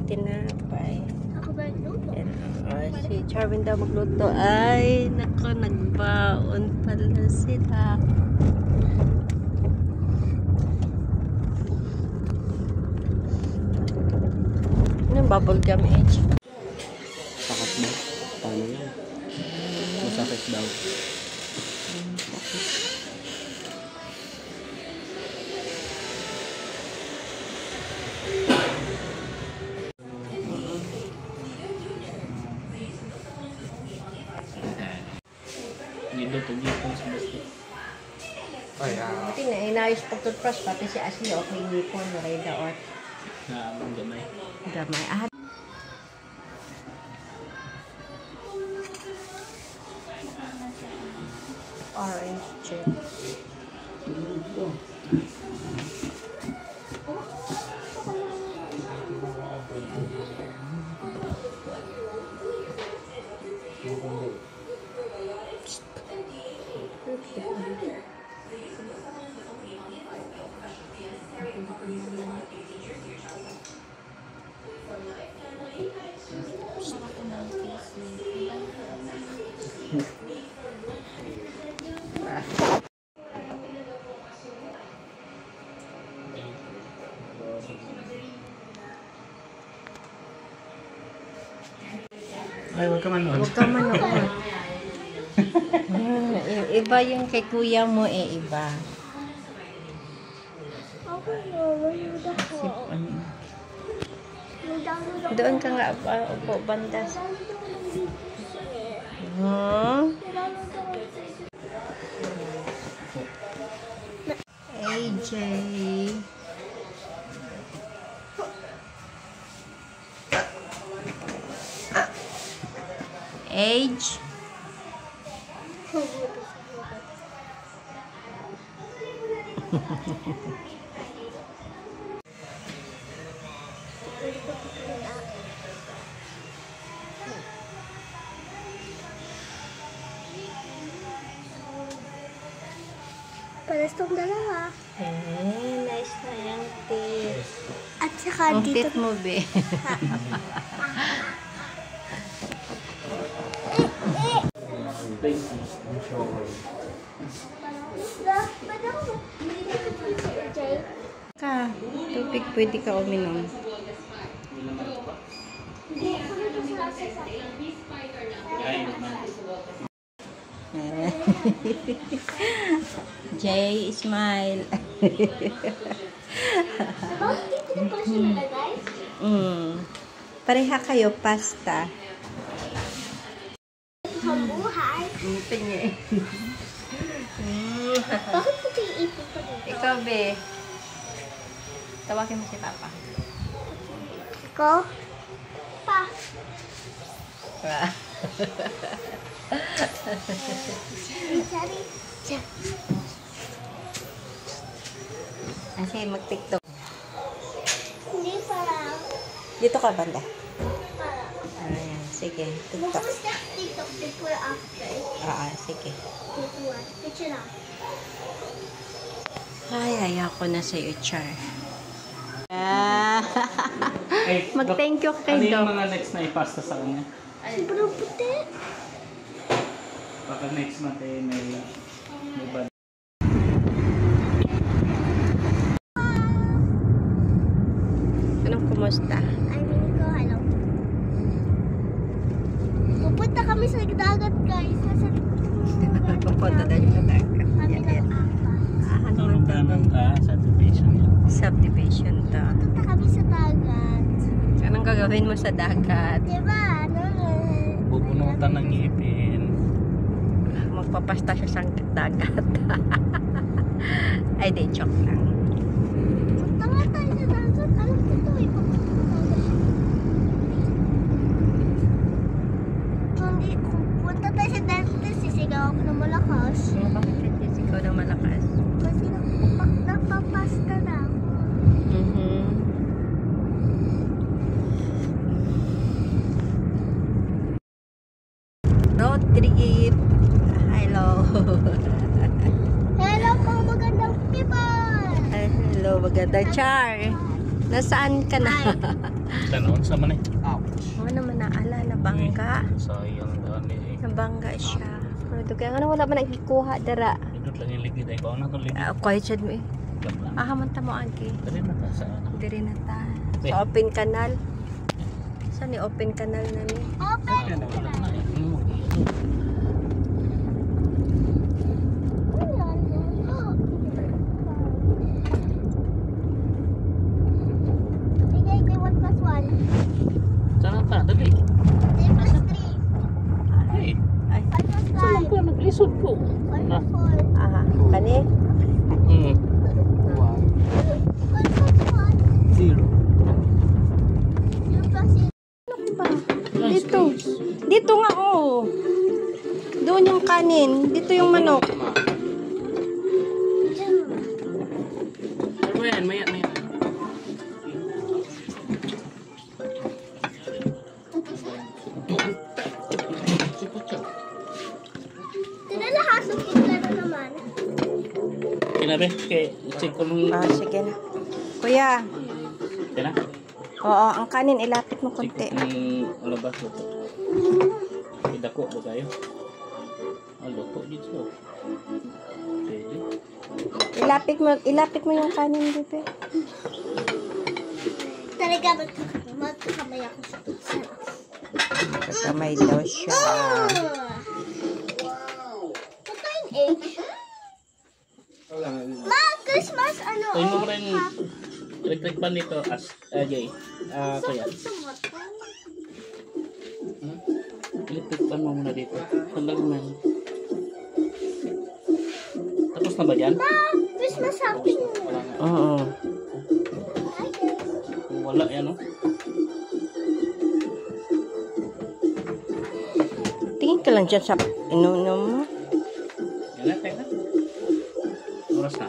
Tinapay. Ako ba nagluto? Si Charvin daw magluto. Ay, nako, nagbaon pala sila. Anong bubble gum age? Sakit mo? Paano yan? Masakit daw. Dito sa basta. Ay, Buti na, inayos pag-toothbrush. Pati si Ashley, okay nipon. Maray daot. gamay. Gamay. Orange chip. Ay, huwag ka manood. Huwag ka manood. Iba yung kay kuya mo iba. Ako nanonood ako. Doon ka nga upo banda. AJ. Age. Pares tong dalawa. Nice na yung tit. At saka Ang dito. tit mo, be. Ka, tubig pwede ka uminom. Jay, smile. Pareha kayo, pasta. Buhay. Ito niya eh. Bakit puti yung ipin ko dito? Ikaw, be. Tawagin mo si Papa. Ikaw? Pa. Sorry. Kasi mag-tiktok. Hindi parang. Dito ka, banda. Parang. Ayan, sige. TikTok. Bukas na TikTok before after. Sige. Before. Picture lang. Ay, ayaw ko na sa'yo, Char. Hey, Mag-thank you kay ano yung Doc. mga next na ipasta sa kanya? Sobrang puti. Baka next month may bad. Anong kumusta? I mean ko, hello. Pupunta kami sa dagat, guys. Nasa Pupunta tayo sa dagat. kami ng apa. Tulog ka ng subdivision yun. Subdivision to. Pupunta kami sa dagat. Anong gagawin mo sa dagat? Diba? Ano? Bubunutan ng ngipin. Magpapasta siya sa dagat. Ay, di, joke lang. Punta nga tayo sa dagat. Alam ko ito eh. Papunta sa dagat. Kung punta tayo sa dagat, sisigaw ako ng malakas. Bakit hindi ikaw na malakas? Kasi napapasta na ako. Road trip. Hello. Hello po, magandang people! Hello, maganda, Char. Nasaan ka na? Tanaw sa man eh. Oo naman naala, nabangga. Sayang dani eh. Nabangga siya. Ano to kaya nga wala man nagikuha dara. Idot lang yung ligid ay ko na to ligid. Quiet siya mo eh. Gap lang. Man ta mo agi. Dali na ta sa ano. Diri na ta. Eh. Sa open canal. Saan ni open canal na ni? Open. Wala na eh. Bigay kay 1 plus 1. Sana ta, dali. 3 plus 3. Ay, 5 plus saan 5. ko naglisod ko? 1 Na. plus 4. Aha, kani? 1 1 plus 1. 0. 0 plus 0. Dito. Dito nga oh. Doon yung kanin. Dito yung manok. Arwen, maya. Tinalahasok yung laro naman. Kinabe, kay check ko nung... Sige na. Kuya. Kaya na? Oo, ang kanin ilapit mo Check konti. ko nung alabas ko. Idako ba kayo? Aloko dito. Pwede. Ilapit mo yung kanin, bebe. Talaga magkakamay ako sa pizza. Kakamay daw siya. Ito yung egg. Ma, Christmas, ano? Tayo mo rin electric pan nito as Jay. Kuya. Electric pan mo muna dito. Sandal mo na. Tapos na ba yan? Ma, Christmas shopping. Wala nga. Oo. Kung wala yan, no? Tingin ka lang dyan sa inunom mo. Yan na, tayo na. Oras na.